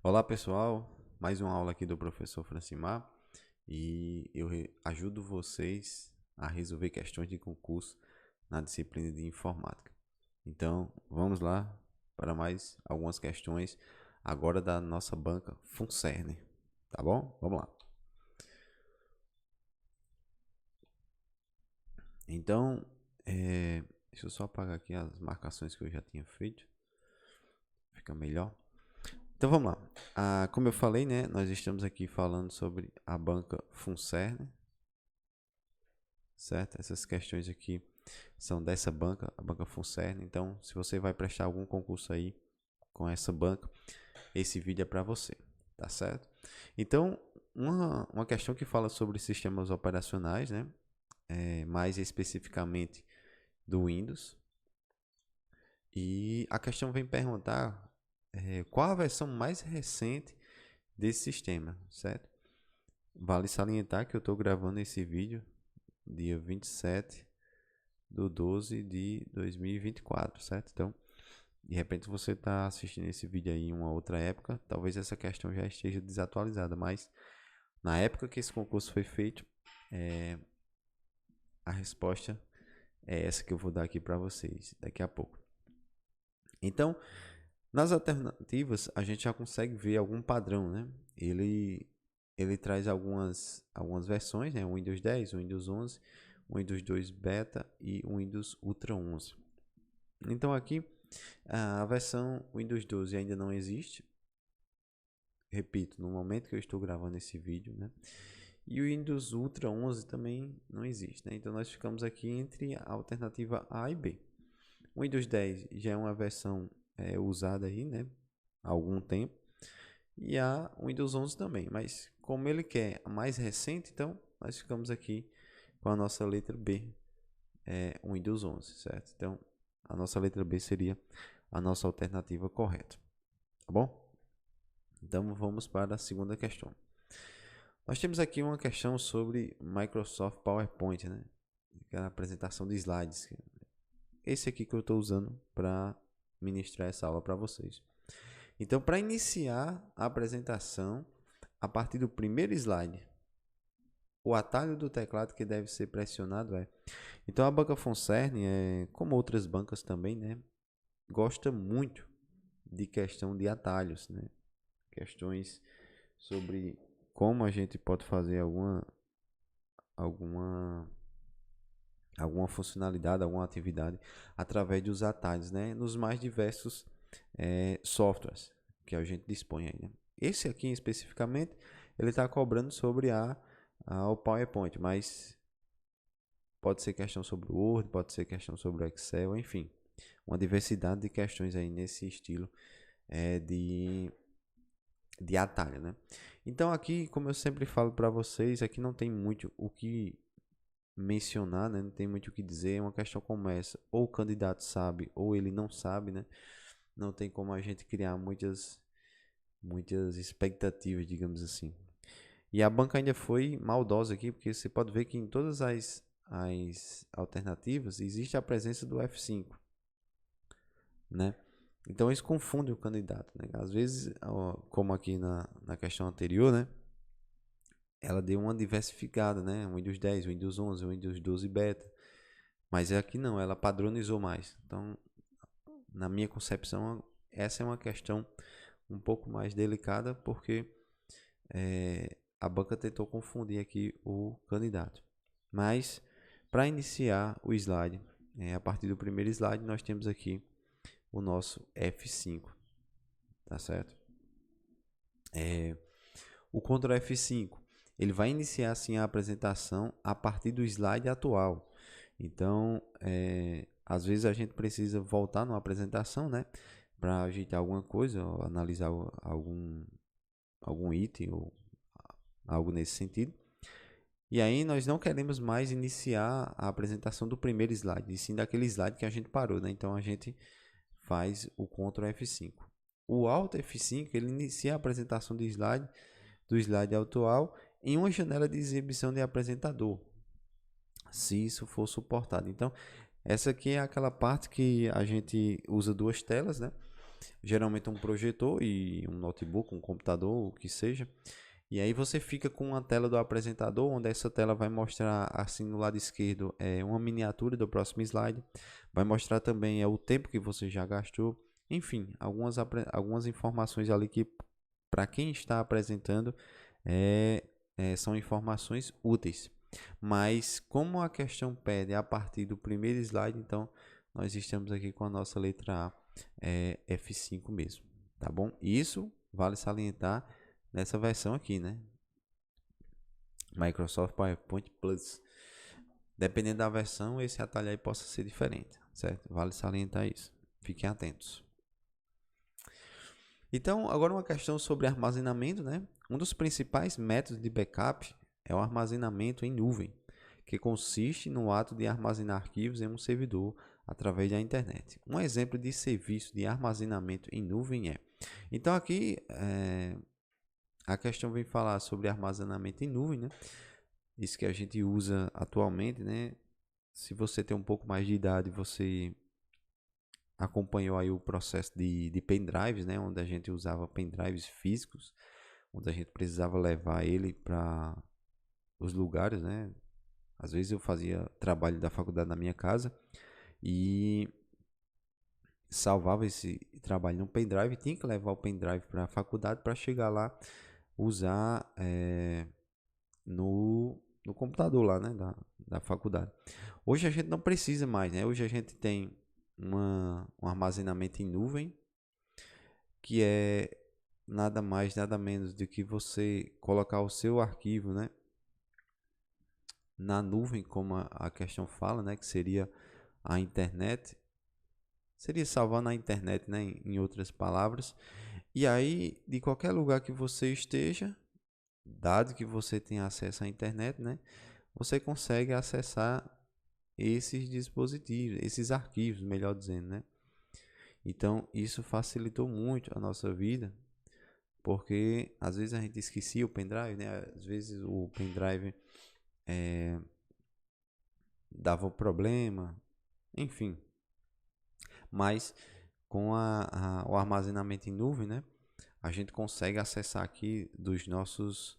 Olá pessoal, mais uma aula aqui do professor Francimar e eu ajudo vocês a resolver questões de concurso na disciplina de informática. Então vamos lá para mais algumas questões agora da nossa banca Funcerne, tá bom? Vamos lá. Então, deixa eu só apagar aqui as marcações que eu já tinha feito, fica melhor. Então vamos lá. Como eu falei, né, nós estamos aqui falando sobre a banca Funcerne, certo? Essas questões aqui são dessa banca, a banca Funcerne. Então, se você vai prestar algum concurso aí com essa banca, esse vídeo é para você, tá certo? Então, uma questão que fala sobre sistemas operacionais, né? Mais especificamente do Windows. E a questão vem perguntar qual a versão mais recente desse sistema, certo? Vale salientar que eu estou gravando esse vídeo dia 27/12/2024, certo? Então, de repente você está assistindo esse vídeo aí em uma outra época, talvez essa questão já esteja desatualizada, mas na época que esse concurso foi feito, a resposta é essa que eu vou dar aqui para vocês daqui a pouco. Então, nas alternativas, a gente já consegue ver algum padrão, né? Ele traz algumas versões, né? O Windows 10, o Windows 11, o Windows 2 Beta e o Windows Ultra 11. Então aqui, a versão Windows 12 ainda não existe. Repito, no momento que eu estou gravando esse vídeo, né? E o Windows Ultra 11 também não existe, né? Então nós ficamos aqui entre a alternativa A e B. O Windows 10 já é uma versão usada aí, né? Há algum tempo. E a Windows 11 também, mas como ele quer a mais recente, então nós ficamos aqui com a nossa letra B, o Windows 11, certo? Então a nossa letra B seria a nossa alternativa correta, tá bom? Então vamos para a segunda questão. Nós temos aqui uma questão sobre Microsoft PowerPoint, né? Que é a apresentação de slides. Esse aqui que eu estou usando para ministrar essa aula para vocês. Então, para iniciar a apresentação, a partir do primeiro slide, o atalho do teclado que deve ser pressionado é... Então, a banca Funcerne, como outras bancas também, né, gosta muito de questão de atalhos, né? Questões sobre como a gente pode fazer alguma, alguma funcionalidade, alguma atividade através dos atalhos, né? Nos mais diversos softwares que a gente dispõe aí, né? Esse aqui especificamente, ele está cobrando sobre o PowerPoint, mas pode ser questão sobre o Word, pode ser questão sobre o Excel, enfim, uma diversidade de questões aí nesse estilo de atalho, né? Então aqui, como eu sempre falo para vocês, aqui não tem muito o que mencionar, né? Não tem muito o que dizer. É uma questão como essa, ou o candidato sabe ou ele não sabe, né? Não tem como a gente criar muitas expectativas, digamos assim. E a banca ainda foi maldosa aqui, porque você pode ver que em todas as alternativas existe a presença do F5, né? Então isso confunde o candidato, né? Às vezes, como aqui na questão anterior, né? Ela deu uma diversificada, né? Windows 10, Windows 11, Windows 12 Beta. Mas aqui não, ela padronizou mais. Então, na minha concepção, essa é uma questão um pouco mais delicada, porque a banca tentou confundir aqui o candidato. Mas, para iniciar o slide, a partir do primeiro slide, nós temos aqui o nosso F5, tá certo? O Ctrl F5, ele vai iniciar assim a apresentação a partir do slide atual. Então, às vezes a gente precisa voltar numa apresentação, né, para ajeitar alguma coisa, ou analisar algum item ou algo nesse sentido. E aí nós não queremos mais iniciar a apresentação do primeiro slide, e sim daquele slide que a gente parou, né? Então a gente faz o Ctrl F5. O Alt F5, ele inicia a apresentação do slide atual em uma janela de exibição de apresentador, se isso for suportado. Então, essa aqui é aquela parte que a gente usa duas telas, né? geralmente um projetor e um notebook, um computador, o que seja. E aí você fica com uma tela do apresentador, onde essa tela vai mostrar, assim, no lado esquerdo, uma miniatura do próximo slide. Vai mostrar também o tempo que você já gastou. Enfim, algumas informações ali que, para quem está apresentando, são informações úteis. Mas como a questão pede a partir do primeiro slide, então nós estamos aqui com a nossa letra A, F5 mesmo, tá bom? Isso vale salientar nessa versão aqui, né? Microsoft PowerPoint Plus. Dependendo da versão, esse atalho aí possa ser diferente, certo? Vale salientar isso. Fiquem atentos. Então, agora uma questão sobre armazenamento, né? Um dos principais métodos de backup é o armazenamento em nuvem, que consiste no ato de armazenar arquivos em um servidor através da internet. Um exemplo de serviço de armazenamento em nuvem é. Então, aqui a questão vem falar sobre armazenamento em nuvem, né? Isso que a gente usa atualmente, né? Se você tem um pouco mais de idade, você acompanhou aí o processo de pendrives, né? Onde a gente usava pendrives físicos, onde a gente precisava levar ele para os lugares, né? Às vezes eu fazia trabalho da faculdade na minha casa e salvava esse trabalho no pendrive, tinha que levar o pendrive para a faculdade para chegar lá, usar no computador lá, né, da faculdade. Hoje a gente não precisa mais, né? Hoje a gente tem um armazenamento em nuvem, que é nada mais, nada menos do que você colocar o seu arquivo, né, na nuvem, como a questão fala, né, que seria a internet. Seria salvar na internet, né, em outras palavras. E aí, de qualquer lugar que você esteja, dado que você tem acesso à internet, né, você consegue acessar esses dispositivos, esses arquivos, melhor dizendo, né? Então, isso facilitou muito a nossa vida, porque às vezes a gente esquecia o pendrive, né? Às vezes o pendrive dava um problema, enfim. Mas com o armazenamento em nuvem, né? A gente consegue acessar aqui dos nossos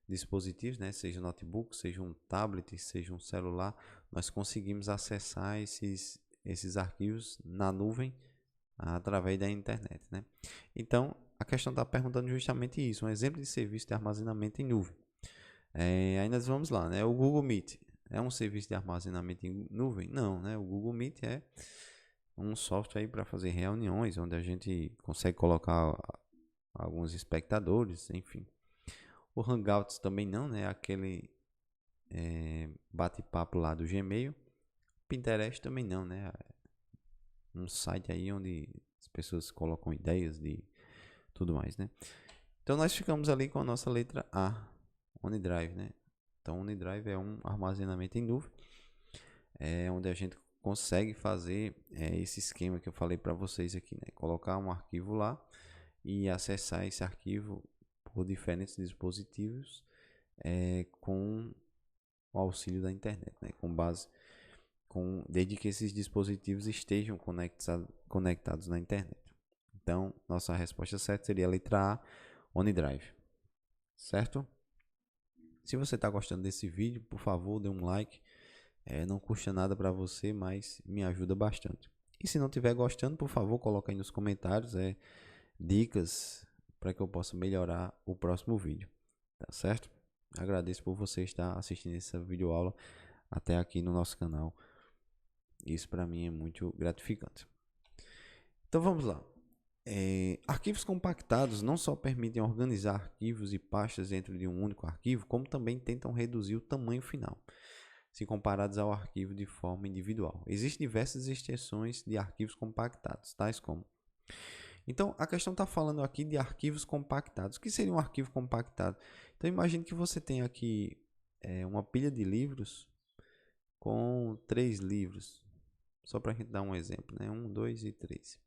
dispositivos, né? Seja notebook, seja um tablet, seja um celular, nós conseguimos acessar esses arquivos na nuvem através da internet, né? Então, a questão está perguntando justamente isso, um exemplo de serviço de armazenamento em nuvem. Aí nós vamos lá, né? O Google Meet é um serviço de armazenamento em nuvem? Não, né? O Google Meet é um software para fazer reuniões, onde a gente consegue colocar alguns espectadores, enfim. O Hangouts também não, né? Aquele bate-papo lá do Gmail. Pinterest também não, né? Um site aí onde as pessoas colocam ideias de tudo mais, né? Então nós ficamos ali com a nossa letra A, OneDrive, né? Então OneDrive é um armazenamento em nuvem, onde a gente consegue fazer esse esquema que eu falei para vocês aqui, né? Colocar um arquivo lá e acessar esse arquivo por diferentes dispositivos com o auxílio da internet, né? Desde que esses dispositivos estejam conectados na internet. Então, nossa resposta certa seria a letra A, OneDrive. Certo? Se você está gostando desse vídeo, por favor, dê um like. Não custa nada para você, mas me ajuda bastante. E se não estiver gostando, por favor, coloque aí nos comentários dicas para que eu possa melhorar o próximo vídeo. Tá certo? Agradeço por você estar assistindo essa videoaula até aqui no nosso canal. Isso para mim é muito gratificante. Então vamos lá. Arquivos compactados não só permitem organizar arquivos e pastas dentro de um único arquivo, como também tentam reduzir o tamanho final, se comparados ao arquivo de forma individual. Existem diversas extensões de arquivos compactados, tais como. Então, a questão está falando aqui de arquivos compactados. O que seria um arquivo compactado? Então, imagine que você tem aqui uma pilha de livros com 3 livros. Só para a gente dar um exemplo, né? 1, 2 e 3.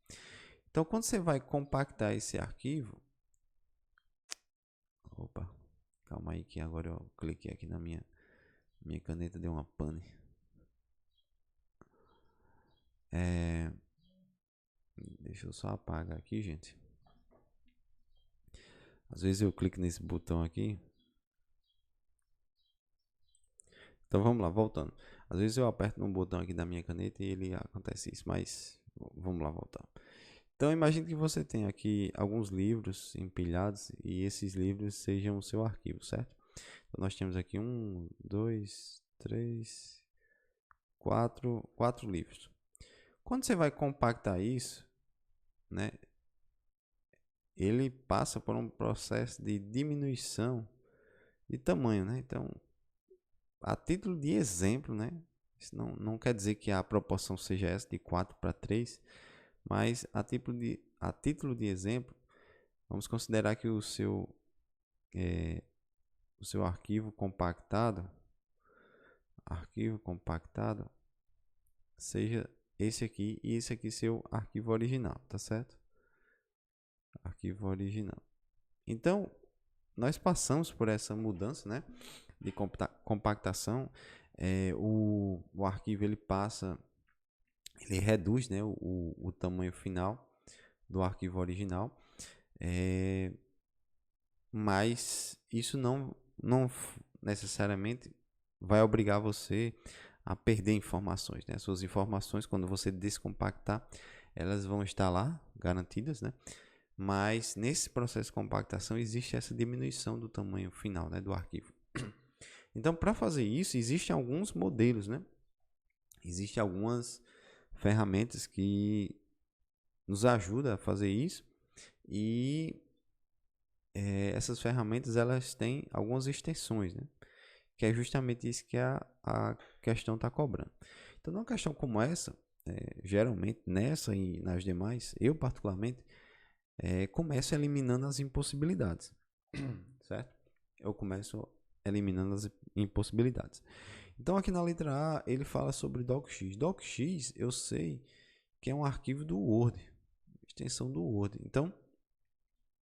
Então, quando você vai compactar esse arquivo... Opa, calma aí que agora eu cliquei aqui na minha caneta, deu uma pane. Deixa eu só apagar aqui, gente. Às vezes eu clico nesse botão aqui. Então vamos lá, voltando. Às vezes eu aperto no botão aqui da minha caneta e ele acontece isso, mas vamos lá voltar. Então imagine que você tem aqui alguns livros empilhados e esses livros sejam o seu arquivo, certo? Então nós temos aqui 1, 2, 3, 4 livros. Quando você vai compactar isso, né, ele passa por um processo de diminuição de tamanho, né? Então, a título de exemplo, né? Isso não quer dizer que a proporção seja essa de 4 para 3, mas a título de exemplo, vamos considerar que o seu arquivo compactado seja esse aqui e esse aqui seu arquivo original, tá certo? Arquivo original. Então, nós passamos por essa mudança, né, de compactação. O arquivo ele reduz, né, o tamanho final do arquivo original, mas isso não necessariamente vai obrigar você a perder informações, né? Suas informações, quando você descompactar, elas vão estar lá garantidas, né? Mas nesse processo de compactação existe essa diminuição do tamanho final, né, do arquivo. Então, para fazer isso, existem alguns modelos, né? Existem algumas ferramentas que nos ajudam a fazer isso e essas ferramentas elas têm algumas extensões, né? Que é justamente isso que a questão está cobrando. Então, numa questão como essa, geralmente nessa e nas demais, eu particularmente começo eliminando as impossibilidades, certo? Eu começo eliminando as impossibilidades. Então, aqui na letra A, ele fala sobre docx. Docx, eu sei que é um arquivo do Word, extensão do Word. Então,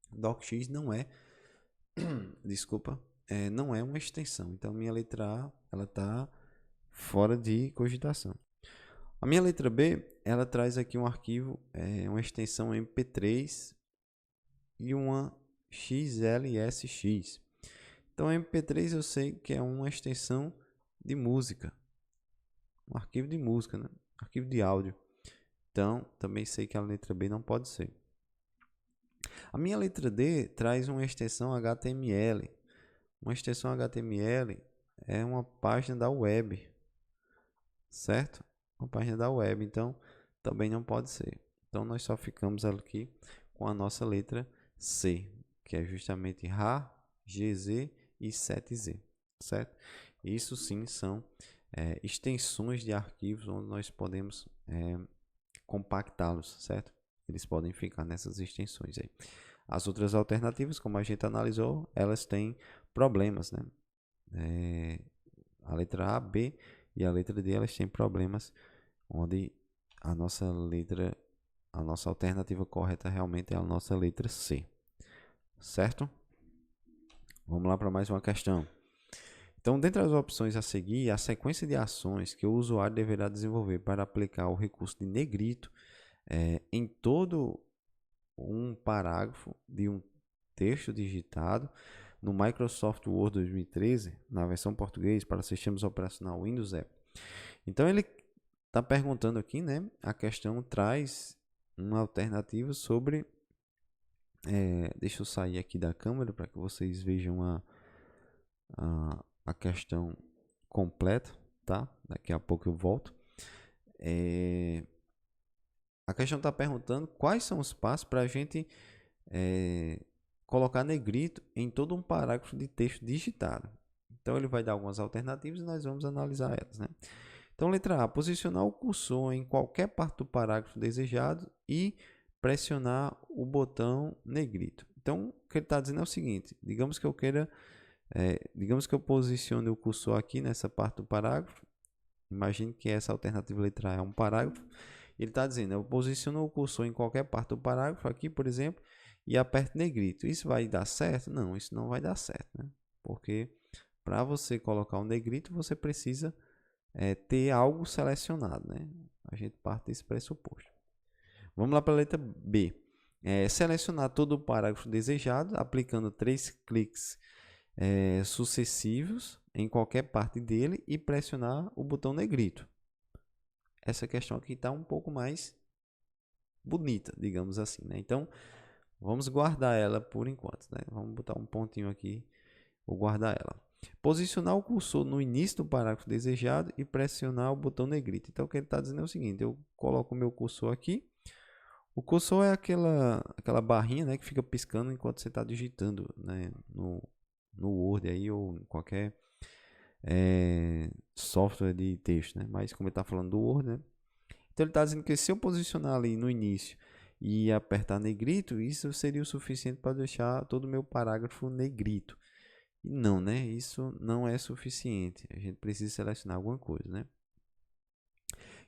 docx não é, desculpa, não é uma extensão. Então, minha letra A, ela está fora de cogitação. A minha letra B, ela traz aqui um arquivo, uma extensão MP3 e uma XLSX. Então, MP3 eu sei que é uma extensão de música, um arquivo de música, né? Arquivo de áudio. Então, também sei que a letra B não pode ser. A minha letra D traz uma extensão HTML. Uma extensão HTML é uma página da web, certo? Uma página da web, então também não pode ser. Então, nós só ficamos aqui com a nossa letra C, que é justamente RA, GZ e 7Z, certo? Isso sim são extensões de arquivos onde nós podemos compactá-los, certo? Eles podem ficar nessas extensões aí. As outras alternativas, como a gente analisou, elas têm problemas, né? A letra A, B e a letra D, elas têm problemas onde a nossa alternativa correta realmente é a nossa letra C, certo? Vamos lá para mais uma questão. Então, dentre as opções a seguir, a sequência de ações que o usuário deverá desenvolver para aplicar o recurso de negrito em todo um parágrafo de um texto digitado no Microsoft Word 2013, na versão português para sistemas operacionais Windows App. Então, ele está perguntando aqui, né? A questão traz uma alternativa sobre... deixa eu sair aqui da câmera para que vocês vejam a questão completa, tá? Daqui a pouco eu volto. A questão está perguntando quais são os passos para a gente colocar negrito em todo um parágrafo de texto digitado. Então ele vai dar algumas alternativas e nós vamos analisar elas, né? Então, letra A, posicionar o cursor em qualquer parte do parágrafo desejado e pressionar o botão negrito. Então, o que ele está dizendo é o seguinte: digamos que eu queira, digamos que eu posicione o cursor aqui nessa parte do parágrafo. Imagine que essa alternativa letra A é um parágrafo. Ele está dizendo, eu posiciono o cursor em qualquer parte do parágrafo aqui, por exemplo, e aperto negrito. Isso vai dar certo? Não, isso não vai dar certo, né? Porque para você colocar um negrito, você precisa ter algo selecionado, né? A gente parte desse pressuposto. Vamos lá para a letra B. Selecionar todo o parágrafo desejado, aplicando 3 cliques sucessivos em qualquer parte dele e pressionar o botão negrito. Essa questão aqui está um pouco mais bonita, digamos assim, né? Então, vamos guardar ela por enquanto, né? Vamos botar um pontinho aqui, vou guardar ela. Posicionar o cursor no início do parágrafo desejado e pressionar o botão negrito. Então, o que ele está dizendo é o seguinte, eu coloco o meu cursor aqui. O cursor é aquela barrinha, né, que fica piscando enquanto você está digitando, né, no Word aí, ou em qualquer software de texto, né? Mas como ele está falando do Word, né? Então ele está dizendo que se eu posicionar ali no início e apertar negrito, isso seria o suficiente para deixar todo o meu parágrafo negrito. E não, né? Isso não é suficiente. A gente precisa selecionar alguma coisa, né?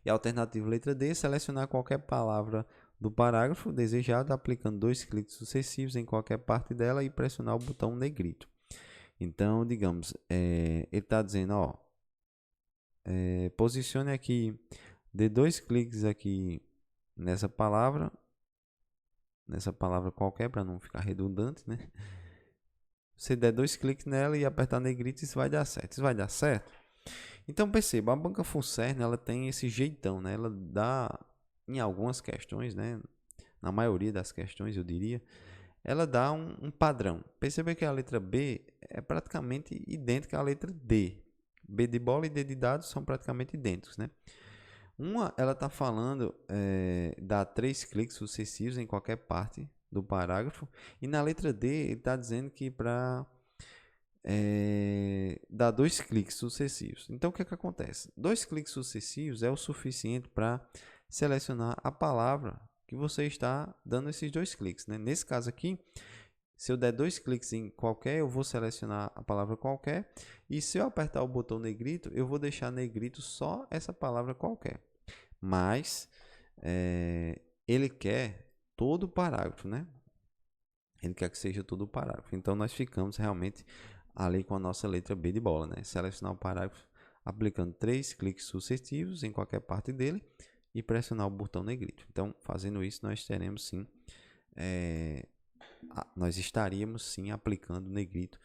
E a alternativa letra D, selecionar qualquer palavra do parágrafo desejado, aplicando 2 cliques sucessivos em qualquer parte dela e pressionar o botão negrito. Então, digamos, ele está dizendo, ó, posicione aqui, dê 2 cliques aqui nessa palavra qualquer, para não ficar redundante, né? Você der 2 cliques nela e apertar negrito, isso vai dar certo. Isso vai dar certo? Então, perceba, a banca Funcern, ela tem esse jeitão, né? Ela dá, em algumas questões, né? Na maioria das questões, eu diria, ela dá um padrão. Perceba que a letra B é praticamente idêntica à letra D. B de bola e D de dado são praticamente idênticos, né? Uma, ela está falando, dá 3 cliques sucessivos em qualquer parte do parágrafo. E na letra D, ele está dizendo que para dar 2 cliques sucessivos. Então, o que acontece? 2 cliques sucessivos é o suficiente para selecionar a palavra que você está dando esses 2 cliques, né? Nesse caso aqui, se eu der 2 cliques em qualquer, eu vou selecionar a palavra qualquer. E se eu apertar o botão negrito, eu vou deixar negrito só essa palavra qualquer. Mas ele quer todo o parágrafo, né? Ele quer que seja todo o parágrafo. Então, nós ficamos realmente ali com a nossa letra B de bola, né? Selecionar o parágrafo aplicando 3 cliques sucessivos em qualquer parte dele e pressionar o botão negrito. Então, fazendo isso, nós teremos sim, nós estaríamos sim aplicando negrito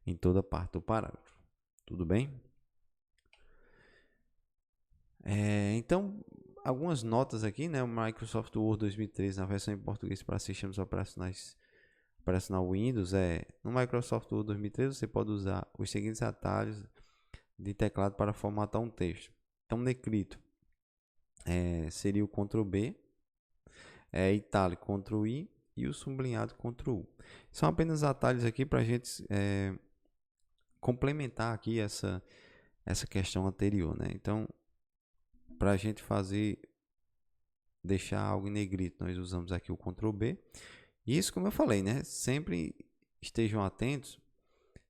em toda parte do parágrafo. Tudo bem? Então, algumas notas aqui, né? O Microsoft Word 2013 na versão em português para sistemas operacionais operacional Windows no Microsoft Word 2013 você pode usar os seguintes atalhos de teclado para formatar um texto. Então, negrito seria o Ctrl B, itálico Ctrl I e o sublinhado Ctrl U. São apenas atalhos aqui para a gente complementar aqui essa questão anterior, né? Então, para a gente deixar algo em negrito, nós usamos aqui o Ctrl B. Isso, como eu falei, né? Sempre estejam atentos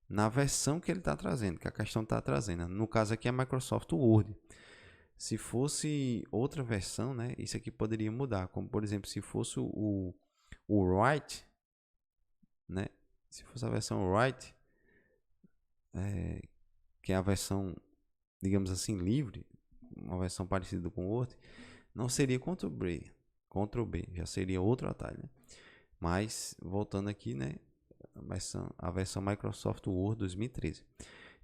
na versão que ele está trazendo, que a questão está trazendo. No caso aqui é a Microsoft Word. Se fosse outra versão, né? Isso aqui poderia mudar. Como, por exemplo, se fosse o Write, né? Se fosse a versão Write, que é a versão, digamos assim, livre, uma versão parecida com o Word, não seria Ctrl B, já seria outro atalho, né? Mas, voltando aqui, né, a versão Microsoft Word 2013.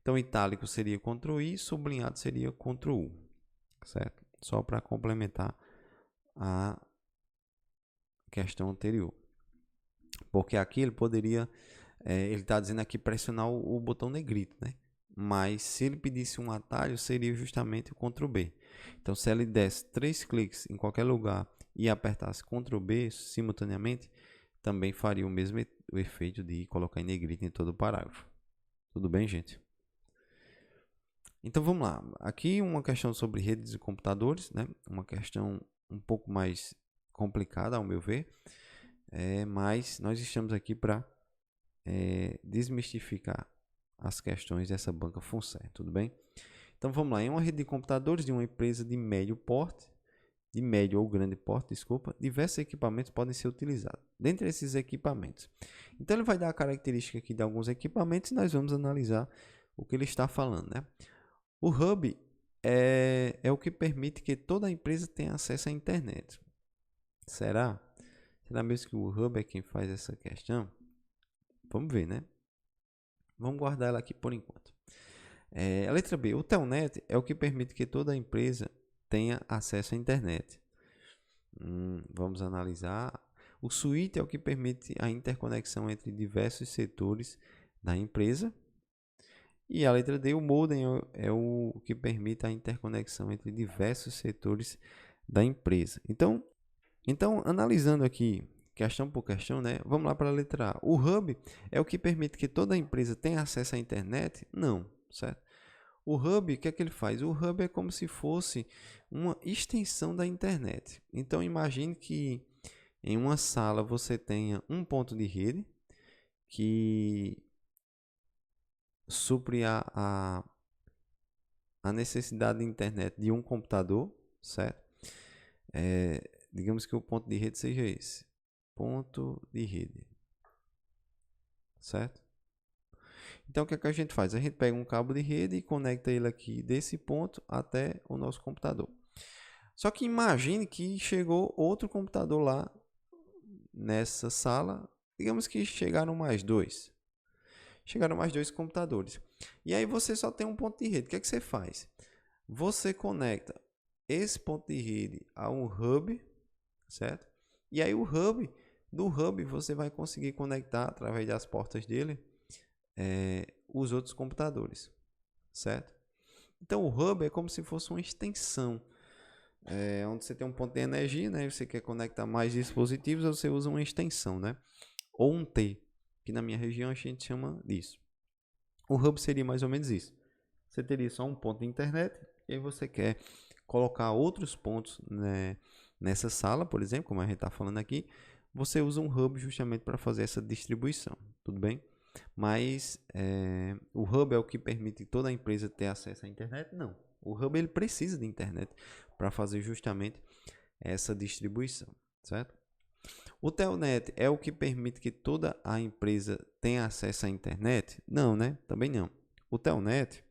Então, itálico seria Ctrl I, sublinhado seria Ctrl U, certo? Só para complementar a questão anterior. Porque aqui ele poderia, ele está dizendo aqui pressionar o botão negrito, né? Mas se ele pedisse um atalho, seria justamente o Ctrl B. Então, se ele desse 3 cliques em qualquer lugar e apertasse Ctrl B simultaneamente, também faria o mesmo efeito de colocar em negrito em todo o parágrafo. Tudo bem, gente? Então vamos lá. Aqui uma questão sobre redes de computadores, né? Uma questão um pouco mais complicada, ao meu ver. Mas nós estamos aqui para desmistificar as questões dessa banca Funcern, tudo bem? Então vamos lá. Em uma rede de computadores de uma empresa de médio porte, de médio ou grande porte, desculpa, diversos equipamentos podem ser utilizados. Dentre esses equipamentos, então ele vai dar a característica aqui de alguns equipamentos e nós vamos analisar o que ele está falando, né? O hub é o que permite que toda a empresa tenha acesso à internet, Será? Será mesmo que o hub é quem faz essa questão? Vamos ver, né? Vamos guardar ela aqui por enquanto. A letra B. O Telnet é o que permite que toda empresa tenha acesso à internet. Vamos analisar. O switch é o que permite a interconexão entre diversos setores da empresa. E a letra D, o modem é o que permite a interconexão entre diversos setores da empresa. Então analisando aqui questão por questão, né? Vamos lá para a letra A. O hub é o que permite que toda empresa tenha acesso à internet? Não, certo? O hub, o que é que ele faz? O hub é como se fosse uma extensão da internet. Então imagine que em uma sala você tenha um ponto de rede que supre a necessidade de internet de um computador, certo? Digamos que o ponto de rede seja esse. Ponto de rede. Certo? Então, o que é que a gente faz? A gente pega um cabo de rede e conecta ele aqui desse ponto até o nosso computador. Só que imagine que chegou outro computador lá nessa sala. Digamos que chegaram mais dois. Chegaram mais dois computadores. E aí você só tem um ponto de rede. O que é que você faz? Você conecta esse ponto de rede a um hub, certo? E aí do hub você vai conseguir conectar através das portas dele os outros computadores, certo? Então o hub é como se fosse uma extensão, onde você tem um ponto de energia, né? Você quer conectar mais dispositivos, você usa uma extensão, né? Ou um T, que na minha região a gente chama disso. O hub seria mais ou menos isso. Você teria só um ponto de internet e aí você quer colocar outros pontos, né, nessa sala, por exemplo, como a gente está falando aqui, você usa um hub justamente para fazer essa distribuição, tudo bem? Mas o hub é o que permite toda a empresa ter acesso à internet? Não. O hub ele precisa de internet para fazer justamente essa distribuição, certo? O Telnet é o que permite que toda a empresa tenha acesso à internet? Não, né? Também não. O Telnet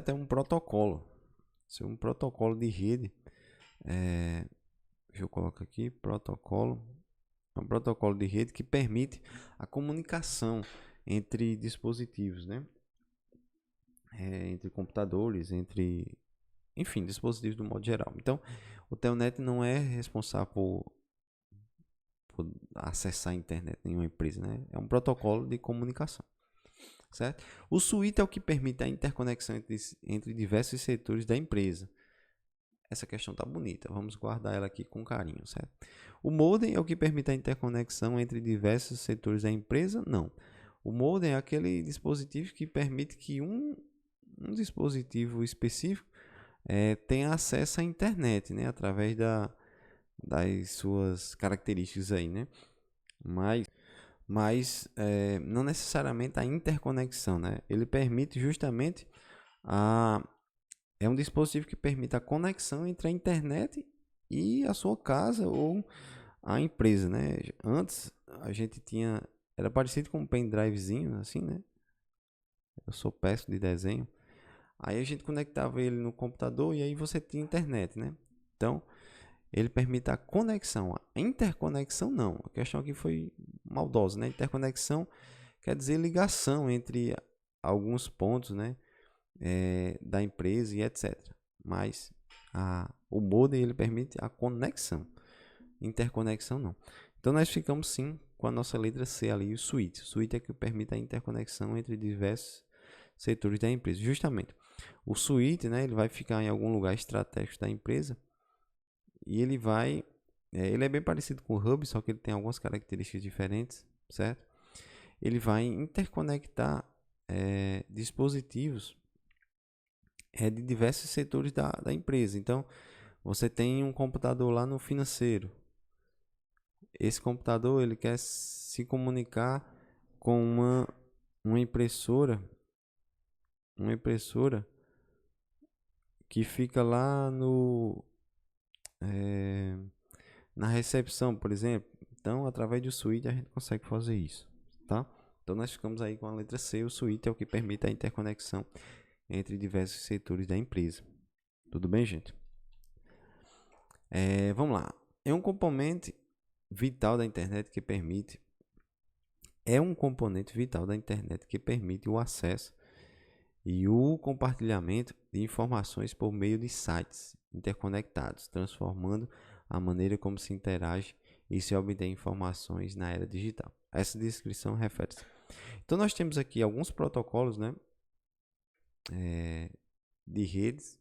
é um protocolo. Isso é um protocolo de rede. Deixa eu colocar aqui, protocolo. É um protocolo de rede que permite a comunicação entre dispositivos, né? Entre computadores, enfim, dispositivos do modo geral. Então, o Telnet não é responsável por acessar a internet em uma empresa, né? É um protocolo de comunicação, certo? O switch é o que permite a interconexão entre diversos setores da empresa. Essa questão tá bonita, vamos guardar ela aqui com carinho, certo? O modem é o que permite a interconexão entre diversos setores da empresa? Não. O modem é aquele dispositivo que permite que um dispositivo específico tenha acesso à internet, né? Através das suas características aí, né? Mas não necessariamente a interconexão, né? Ele permite justamente é um dispositivo que permite a conexão entre a internet e a sua casa ou a empresa, né? Antes a gente tinha, era parecido com um pendrivezinho, assim, né? Eu sou péssimo de desenho. Aí a gente conectava ele no computador e aí você tinha internet, né? Então ele permite a conexão, a interconexão não. A questão aqui foi maldosa, né? Interconexão quer dizer ligação entre alguns pontos, né? Da empresa e etc. Mas o modem ele permite a conexão, interconexão não. Então nós ficamos sim com a nossa letra C ali, o switch. O switch é que permite a interconexão entre diversos setores da empresa. Justamente, o switch, né, ele vai ficar em algum lugar estratégico da empresa e ele é bem parecido com o hub, só que ele tem algumas características diferentes, certo? Ele vai interconectar dispositivos de diversos setores da empresa. Então, você tem um computador lá no financeiro. Esse computador ele quer se comunicar com uma impressora que fica lá na recepção, por exemplo. Então, através do switch a gente consegue fazer isso, tá? Então, nós ficamos aí com a letra C. O switch é o que permite a interconexão entre diversos setores da empresa. Tudo bem, gente? Vamos lá. é um componente vital da internet que permite é um componente vital da internet que permite o acesso e o compartilhamento de informações por meio de sites interconectados, transformando a maneira como se interage e se obtém informações na era digital. Essa descrição refere-se. Então nós temos aqui alguns protocolos, né, de redes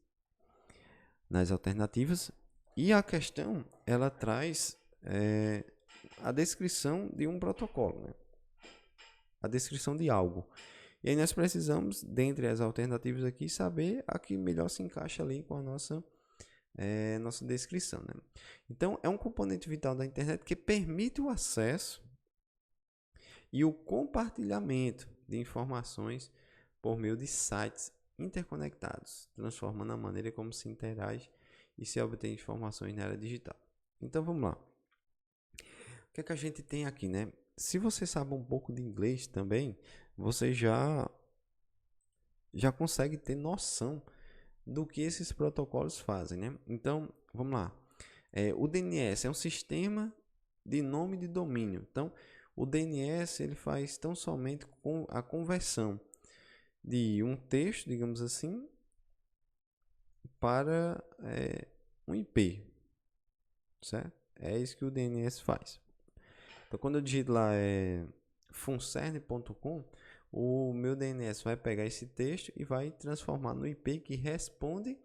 nas alternativas, e a questão ela traz a descrição de um protocolo, né, a descrição de algo. E aí nós precisamos, dentre as alternativas aqui, saber a que melhor se encaixa ali com a nossa descrição, né? Então, é um componente vital da internet que permite o acesso e o compartilhamento de informações por meio de sites interconectados, transformando a maneira como se interage e se obtém informações na era digital. Então, vamos lá. O que é que a gente tem aqui, né? Se você sabe um pouco de inglês também, você já consegue ter noção do que esses protocolos fazem, né? Então, vamos lá. O DNS é um sistema de nome de domínio. Então, o DNS ele faz tão somente com a conversão de um texto, digamos assim, para um IP, certo? É isso que o DNS faz. Então, quando eu digito lá funcerne.com, o meu DNS vai pegar esse texto e vai transformar no IP que responde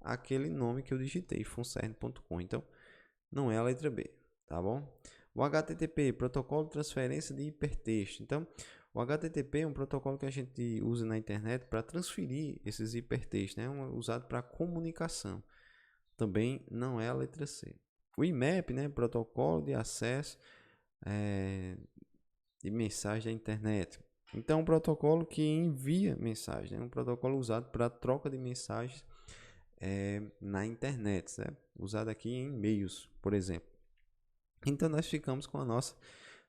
àquele nome que eu digitei, funcerne.com. Então, não é a letra B, tá bom? O HTTP, protocolo de transferência de hipertexto. Então, o HTTP é um protocolo que a gente usa na internet para transferir esses hipertextos, né? Usado para comunicação. Também não é a letra C. O IMAP, né? Protocolo de acesso de mensagem da internet. Então, um protocolo que envia mensagem, né? Um protocolo usado para troca de mensagens na internet, certo? Usado aqui em e-mails, por exemplo. Então, nós ficamos com a nossa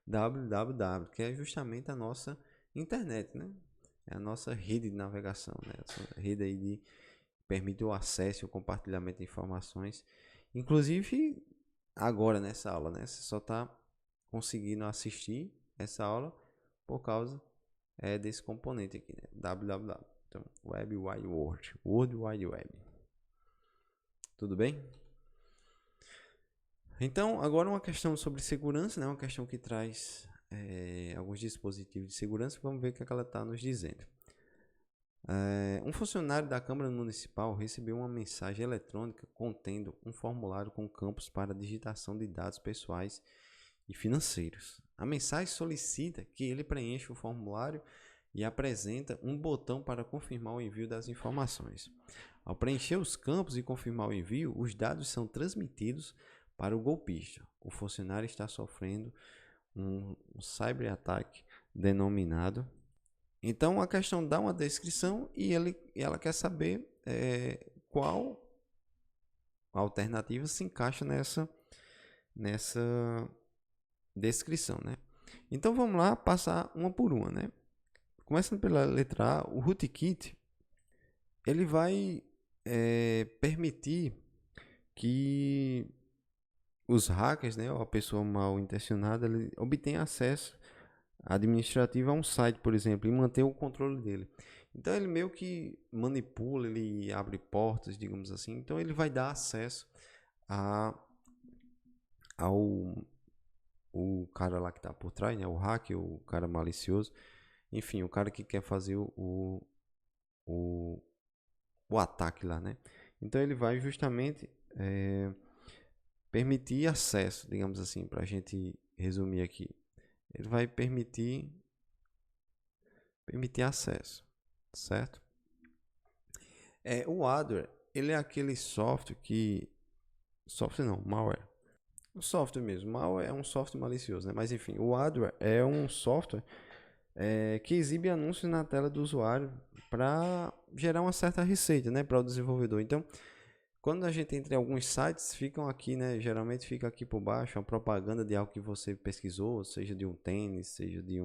www, que é justamente a nossa internet, né? É a nossa rede de navegação, né? Essa rede aí de permite o acesso e o compartilhamento de informações. Inclusive, agora nessa aula, né? Você só está conseguindo assistir essa aula por causa desse componente aqui, né? www. Então, Web Wide World, World Wide Web. Tudo bem? Então, agora uma questão sobre segurança, né? Uma questão que traz alguns dispositivos de segurança. Vamos ver o que ela está nos dizendo. Um funcionário da Câmara Municipal recebeu uma mensagem eletrônica contendo um formulário com campos para digitação de dados pessoais e financeiros. A mensagem solicita que ele preencha o formulário e apresenta um botão para confirmar o envio das informações. Ao preencher os campos e confirmar o envio, os dados são transmitidos para o golpista. O funcionário está sofrendo um cyberataque denominado. Então a questão dá uma descrição e ela quer saber qual alternativa se encaixa nessa descrição, né? Então vamos lá passar uma por uma, né? Começando pela letra A, o rootkit ele vai permitir que os hackers, né, ou a pessoa mal intencionada, ele obtenha acesso administrativo a um site, por exemplo, e manter o controle dele. Então ele meio que manipula, ele abre portas, digamos assim. Então ele vai dar acesso ao o cara lá que está por trás, né, o hacker, o cara malicioso, enfim, o cara que quer fazer o ataque lá, né? Então ele vai justamente permitir acesso, digamos assim, para a gente resumir aqui. Ele vai permitir acesso, certo? O adware, ele é aquele software malware. O software mesmo, malware é um software malicioso, né? Mas enfim, o adware é um software que exibe anúncios na tela do usuário para gerar uma certa receita, né, para o desenvolvedor. Então, quando a gente entra em alguns sites, ficam aqui, né, geralmente fica aqui por baixo a propaganda de algo que você pesquisou, seja de um tênis, seja de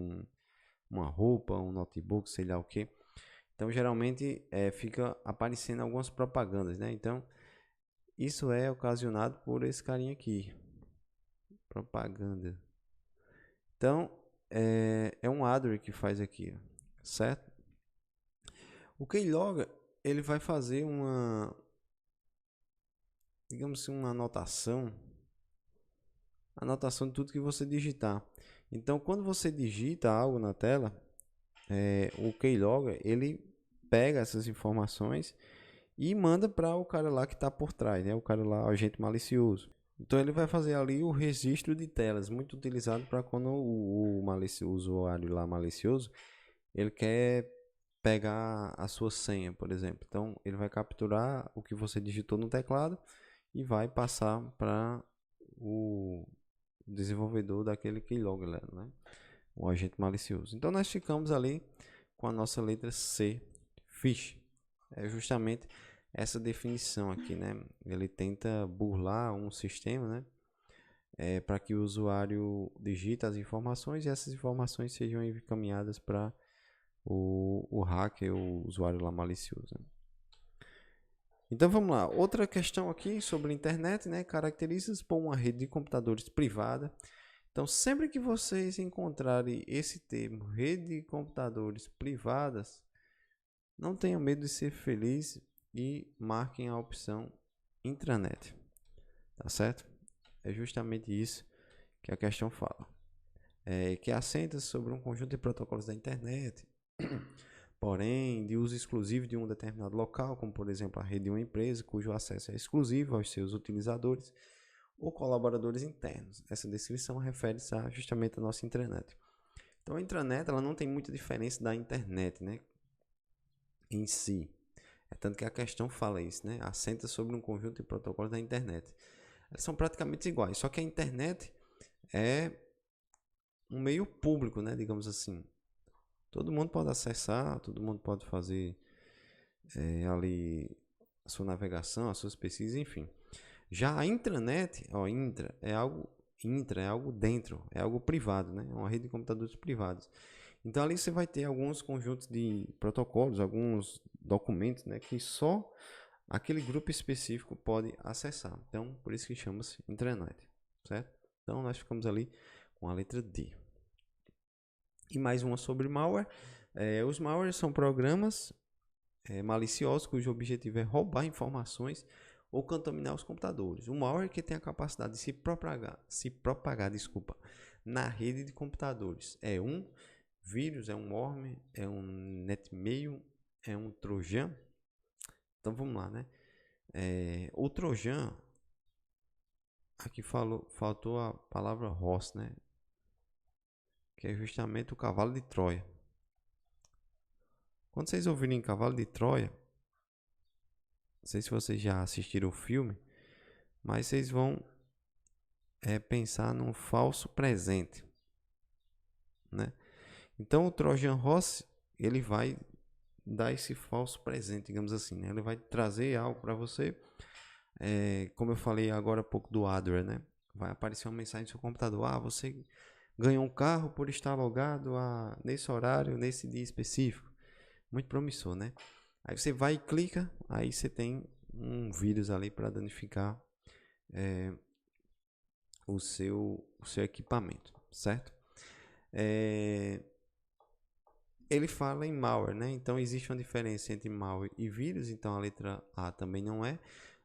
uma roupa, um notebook, sei lá o que. Então, geralmente fica aparecendo algumas propagandas, né? Então, isso é ocasionado por esse carinha aqui. propaganda. Então, é um adder que faz aqui, ó, certo? O keylogger, ele vai fazer uma, digamos assim, uma anotação de tudo que você digitar. Então, quando você digita algo na tela, o keylogger, ele pega essas informações e manda para o cara lá que está por trás, né? O cara lá, o agente malicioso. Então ele vai fazer ali o registro de telas, muito utilizado para quando o usuário lá malicioso, ele quer pegar a sua senha, por exemplo. Então ele vai capturar o que você digitou no teclado e vai passar para o desenvolvedor daquele keylogger, né? O agente malicioso. Então nós ficamos ali com a nossa letra C, phish. É justamente essa definição aqui, né? Ele tenta burlar um sistema, né? Para que o usuário digite as informações e essas informações sejam encaminhadas para o hacker, o usuário lá malicioso, né? Então vamos lá, outra questão aqui sobre a internet, né? Características por uma rede de computadores privada. Então sempre que vocês encontrarem esse termo, rede de computadores privadas, não tenham medo de ser feliz e marquem a opção intranet, tá certo? É justamente isso que a questão fala. Que assenta sobre um conjunto de protocolos da internet, porém de uso exclusivo de um determinado local, como por exemplo a rede de uma empresa, cujo acesso é exclusivo aos seus utilizadores ou colaboradores internos. Essa descrição refere-se justamente à nossa intranet. Então a intranet, ela não tem muita diferença da internet, né, em si. Tanto que a questão fala isso, né? Assenta sobre um conjunto de protocolos da internet. Elas são praticamente iguais, só que a internet é um meio público, né? Digamos assim. Todo mundo pode acessar, todo mundo pode fazer ali a sua navegação, as suas pesquisas, enfim. Já a intranet, ó, intra é algo dentro, é algo privado, né? É uma rede de computadores privados. Então ali você vai ter alguns conjuntos de protocolos, alguns documentos, né, que só aquele grupo específico pode acessar. Então, por isso que chama-se intranet, certo? Então, nós ficamos ali com a letra D. E mais uma sobre malware. Os malwares são programas maliciosos cujo objetivo é roubar informações ou contaminar os computadores. O malware que tem a capacidade de se propagar, na rede de computadores é um vírus, é um worm, é um netmail, é um trojan. Então vamos lá, né? O trojan, aqui faltou a palavra horse, né? Que é justamente o cavalo de Troia. Quando vocês ouvirem cavalo de Troia, não sei se vocês já assistiram o filme, mas vocês vão pensar num falso presente, né? Então o Trojan Horse, ele vai dar esse falso presente, digamos assim, né? Ele vai trazer algo para você, como eu falei agora há pouco do adware, né? Vai aparecer uma mensagem no seu computador: você ganhou um carro por estar logado nesse horário, nesse dia específico. Muito promissor, né? Aí você vai e clica, aí você tem um vírus ali para danificar o seu equipamento, certo? Ele fala em malware, né? Então existe uma diferença entre malware e vírus. Então a letra A também não é,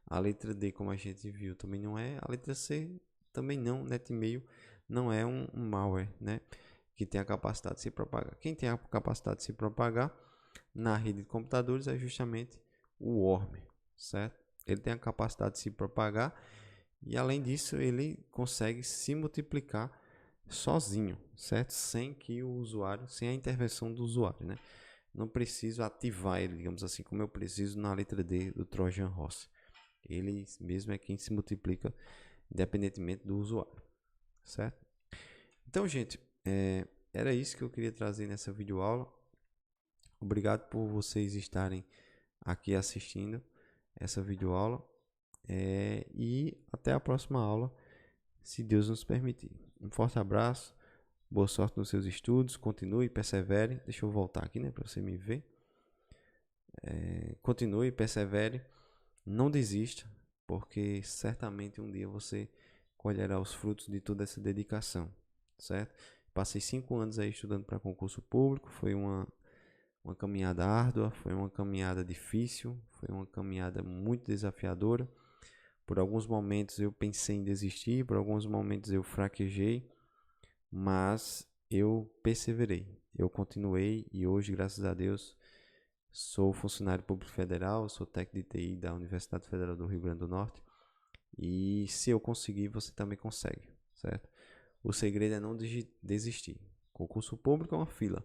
a letra D, como a gente viu, também não é, a letra C também não. Netmail não é um malware, né? Que tem a capacidade de se propagar. Quem tem a capacidade de se propagar na rede de computadores é justamente o worm, certo? Ele tem a capacidade de se propagar e além disso ele consegue se multiplicar sozinho, certo? Sem que o usuário, sem a intervenção do usuário, né? Não preciso ativar ele, digamos assim, como eu preciso na letra D do Trojan Horse. Ele mesmo é quem se multiplica independentemente do usuário, certo? Então, gente, era isso que eu queria trazer nessa videoaula. Obrigado por vocês estarem aqui assistindo essa videoaula. E até a próxima aula, se Deus nos permitir. Um forte abraço, boa sorte nos seus estudos, continue, persevere. Deixa eu voltar aqui, né, para você me ver. Continue, persevere, não desista, porque certamente um dia você colherá os frutos de toda essa dedicação, certo? Passei 5 anos aí estudando para concurso público, foi uma caminhada árdua, foi uma caminhada difícil, foi uma caminhada muito desafiadora. Por alguns momentos eu pensei em desistir, por alguns momentos eu fraquejei, mas eu perseverei, eu continuei e hoje, graças a Deus, sou funcionário público federal, sou técnico de TI da Universidade Federal do Rio Grande do Norte e se eu conseguir, você também consegue, certo? O segredo é não desistir. Concurso público é uma fila.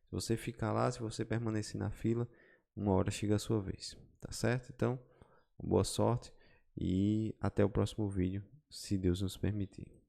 Se você ficar lá, se você permanecer na fila, uma hora chega a sua vez, tá certo? Então, boa sorte e até o próximo vídeo, se Deus nos permitir.